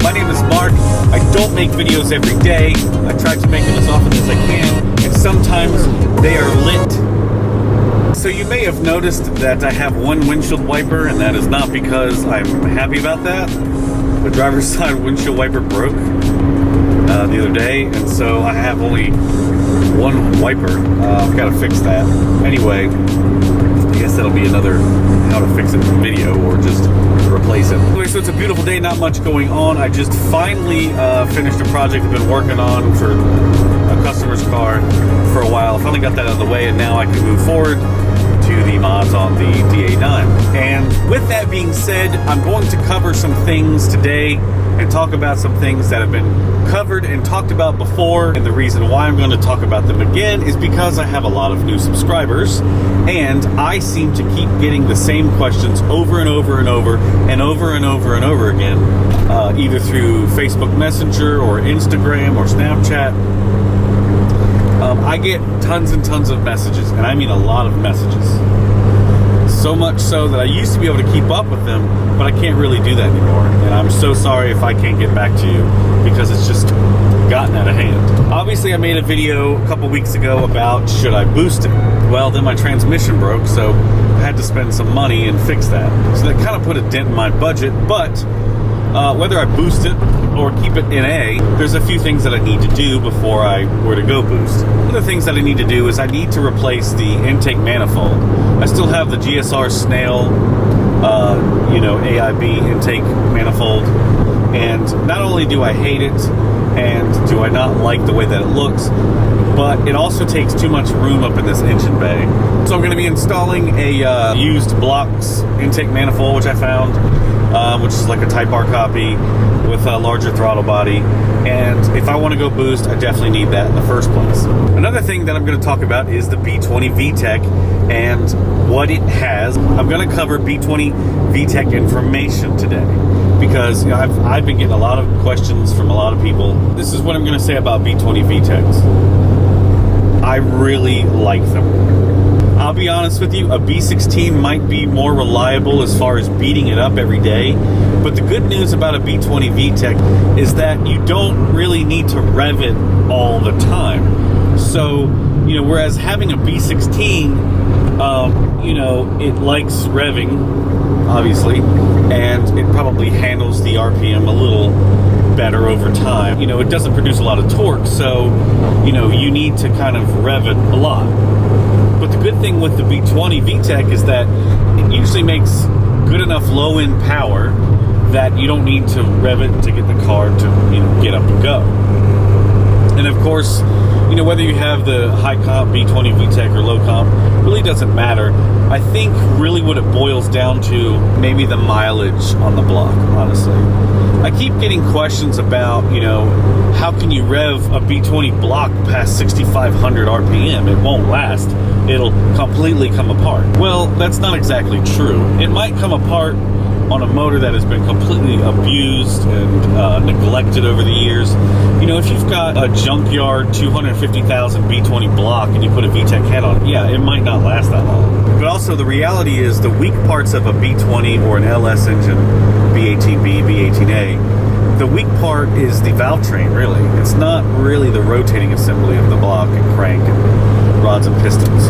My name is Mark. I don't make videos every day. I try to make them as often as I can, and sometimes they are lit. So you may have noticed that I have one windshield wiper, and that is not because I'm happy about that. The driver's side windshield wiper broke the other day, and so I have only one wiper. I've got to fix that. Anyway, I guess that'll be another how to fix it video, or just replace it. Anyway, so it's a beautiful day, not much going on. I just finally finished a project I've been working on for a customer's car for a while. Finally got that out of the way, and now I can move forward to the mods on the DA9. And with that being said, I'm going to cover some things today and talk about some things that have been covered and talked about before. And the reason why I'm going to talk about them again is because I have a lot of new subscribers, and I seem to keep getting the same questions over and over and over and over and over and over again, either through Facebook Messenger or Instagram or Snapchat. I get tons and tons of messages, and I mean a lot of messages. So much so that I used to be able to keep up with them, but I can't really do that anymore. And I'm so sorry if I can't get back to you, because it's just gotten out of hand. Obviously, I made a video a couple weeks ago about should I boost it. Well, then my transmission broke, so I had to spend some money and fix that. So that kind of put a dent in my budget, but whether I boost it or keep it in A, there's a few things that I need to do before I were to go boost. One of the things that I need to do is I need to replace the intake manifold. I still have the GSR Snail, AIB intake manifold, and not only do I hate it and do I not like the way that it looks, but it also takes too much room up in this engine bay. So I'm going to be installing a used Blocks intake manifold, which I found, which is like a Type R copy with a larger throttle body. And if I want to go boost, I definitely need that in the first place. Another thing that I'm going to talk about is the B20 VTEC and what it has. I'm going to cover B20 VTEC information today, because I've been getting a lot of questions from a lot of people. This is what I'm going to say about B20 VTECs. I really like them. I'll be honest with you, a B16 might be more reliable as far as beating it up every day, but the good news about a B20 VTEC is that you don't really need to rev it all the time. So, whereas having a B16, it likes revving, obviously, and it probably handles the RPM a little better over time. It doesn't produce a lot of torque, so, you need to kind of rev it a lot. But the good thing with the B20 VTEC is that it usually makes good enough low-end power that you don't need to rev it to get the car to get up and go. And of course, whether you have the high comp B20 VTEC or low comp really doesn't matter. I think really what it boils down to, maybe the mileage on the block, honestly. I keep getting questions about, how can you rev a B20 block past 6,500 RPM? It won't last. It'll completely come apart. Well, that's not exactly true. It might come apart on a motor that has been completely abused and neglected over the years. If you've got a junkyard 250,000 B20 block and you put a VTEC head on it, yeah, it might not last that long. But also the reality is the weak parts of a B20 or an LS engine, B18B, B18A, the weak part is the valve train, really. It's not really the rotating assembly of the block and crank and rods and pistons.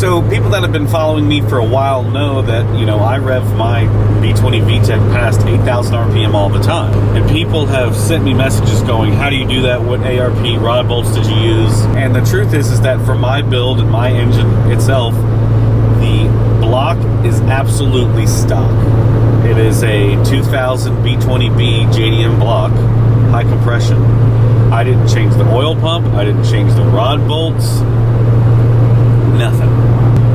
So people that have been following me for a while know that, I rev my B20 VTEC past 8,000 RPM all the time. And people have sent me messages going, how do you do that? What ARP rod bolts did you use? And the truth is that for my build and my engine itself, the block is absolutely stock. It is a 2000 B20B JDM block, high compression. I didn't change the oil pump. I didn't change the rod bolts. Nothing.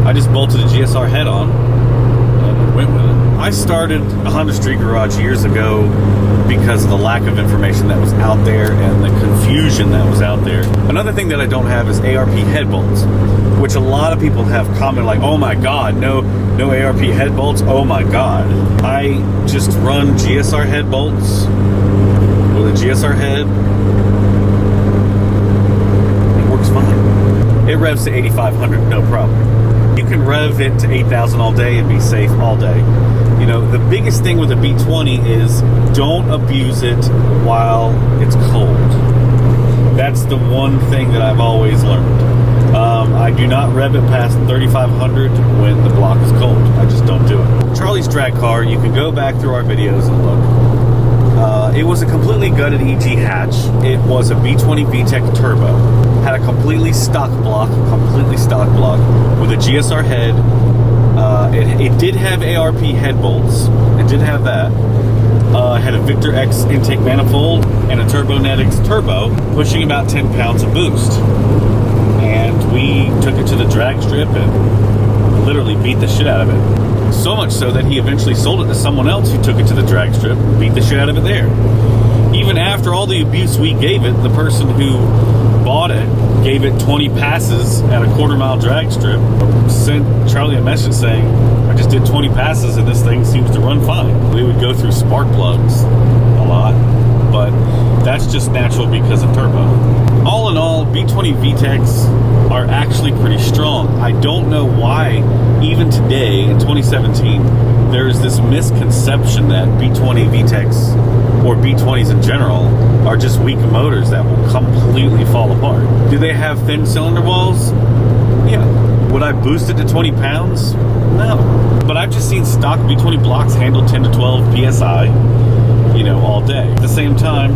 I just bolted a GSR head on and went with it. I started a Honda Street Garage years ago because of the lack of information that was out there and the confusion that was out there. Another thing that I don't have is ARP head bolts, which a lot of people have commented like, oh my god, no ARP head bolts, oh my god. I just run GSR head bolts with a GSR head. It works fine. It revs to 8,500, no problem. You can rev it to 8,000 all day and be safe all day. You know, the biggest thing with a B20 is don't abuse it while it's cold. That's the one thing that I've always learned. I do not rev it past 3,500 when the block is cold. I just don't do it. Charlie's drag car, you can go back through our videos and look. It was a completely gutted EG hatch. It was a B20 VTEC turbo. Had a completely stock block with a GSR head. It did have ARP head bolts. It did have that. Had a Victor X intake manifold and a Turbonetics turbo, pushing about 10 pounds of boost. And we took it to the drag strip and literally beat the shit out of it. So much so that he eventually sold it to someone else who took it to the drag strip and beat the shit out of it there. Even after all the abuse we gave it, the person who bought it gave it 20 passes at a quarter-mile drag strip, sent Charlie a message saying, I just did 20 passes and this thing seems to run fine. We would go through spark plugs a lot, but that's just natural because of turbo. All in all, B20 VTECs are actually pretty strong. I don't know why, even today in 2017, there is this misconception that B20 VTECs, or B20s in general, are just weak motors that will completely fall apart. Do they have thin cylinder walls? Yeah. Would I boost it to 20 pounds? No. But I've just seen stock B20 blocks handle 10 to 12 PSI, you know, all day. At the same time,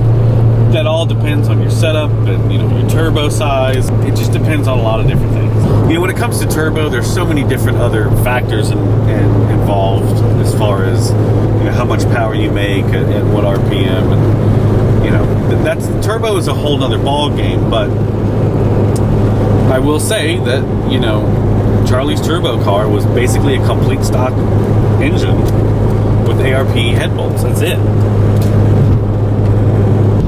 that all depends on your setup and, you know, your turbo size. It just depends on a lot of different things. You know, when it comes to turbo, there's so many different other factors and involved as far as, you know, how much power you make at what RPM, and, you know, that's turbo is a whole nother ball game. But I will say that, you know, Charlie's turbo car was basically a complete stock engine with ARP head bolts. That's it.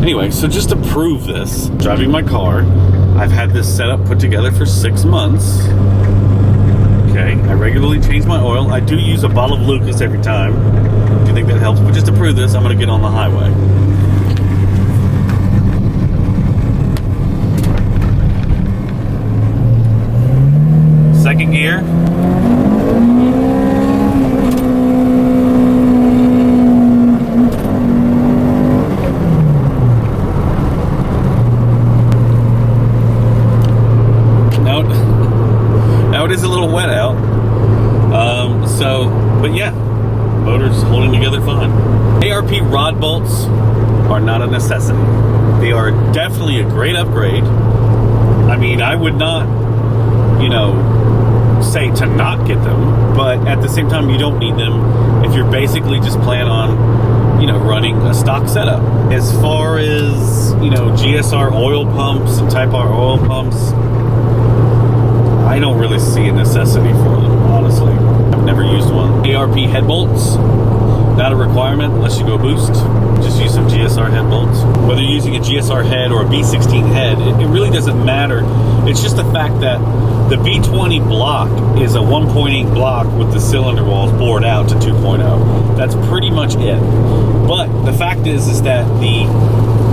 Anyway, so just to prove this, driving my car, I've had this setup put together for 6 months. Okay, I regularly change my oil. I do use a bottle of Lucas every time. Do you think that helps? But just to prove this, I'm going to get on the highway. Second gear. Now it is a little wet out. But yeah, motor's holding together fine. ARP rod bolts are not a necessity. They are definitely a great upgrade. I mean, I would not, you know, say to not get them, but at the same time, you don't need them if you're basically just planning on, you know, running a stock setup. As far as, you know, GSR oil pumps and Type R oil pumps, I don't really see a necessity for them, honestly. I've never used one. ARP head bolts, not a requirement unless you go boost. Just use some GSR head bolts. Whether you're using a GSR head or a B16 head, it really doesn't matter. It's just the fact that the B20 block is a 1.8 block with the cylinder walls bored out to 2.0. That's pretty much it. But the fact is that the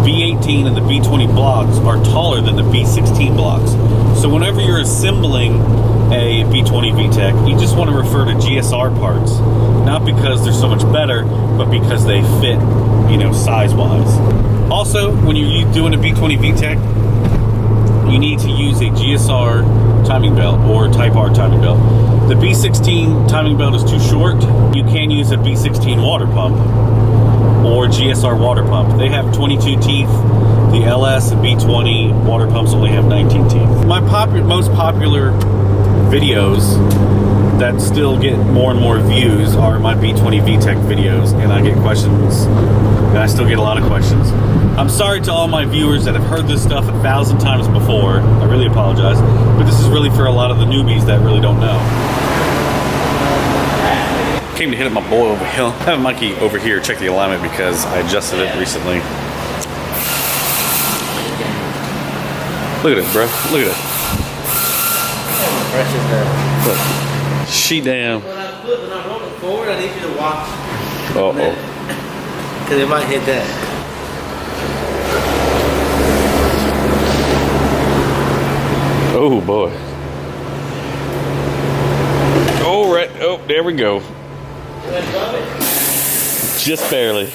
B18 and the B20 blocks are taller than the B16 blocks. So whenever you're assembling a B20 VTEC, you just want to refer to GSR parts. Not because they're so much better, but because they fit, you know, size-wise. Also, when you're doing a B20 VTEC, you need to use a GSR timing belt or Type R timing belt. The B16 timing belt is too short. You can use a B16 water pump or GSR water pump. They have 22 teeth. The LS and B20 water pumps only have 19 teeth. My most popular videos that still get more and more views are my B20 VTEC videos, and I get questions, and I still get a lot of questions. I'm sorry to all my viewers that have heard this stuff 1,000 times before. I really apologize, but this is really for a lot of the newbies that really don't know. Came to hit up my boy over here. I have a monkey over here. Check the alignment because I adjusted it recently. Look at it, bro. Look at it. Look. She damn. When I'm rolling forward, I need you to watch. Uh-oh. Because it might hit that. Oh, boy. Oh, right. Oh, there we go. Just barely.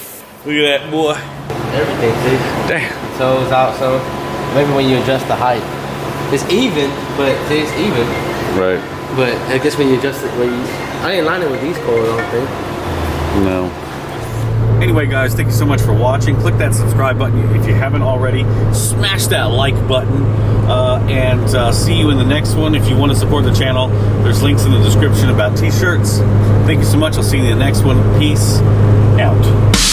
Look at that, boy. Everything, see? Damn. So it's out, so maybe when you adjust the height. It's even, but see, it's even. Right. But I guess when you adjust it, I ain't lining with these coils, I don't think. No. Anyway, guys, thank you so much for watching. Click that subscribe button if you haven't already. Smash that like button. And see you in the next one. If you want to support the channel, there's links in the description about t-shirts. Thank you so much. I'll see you in the next one. Peace out.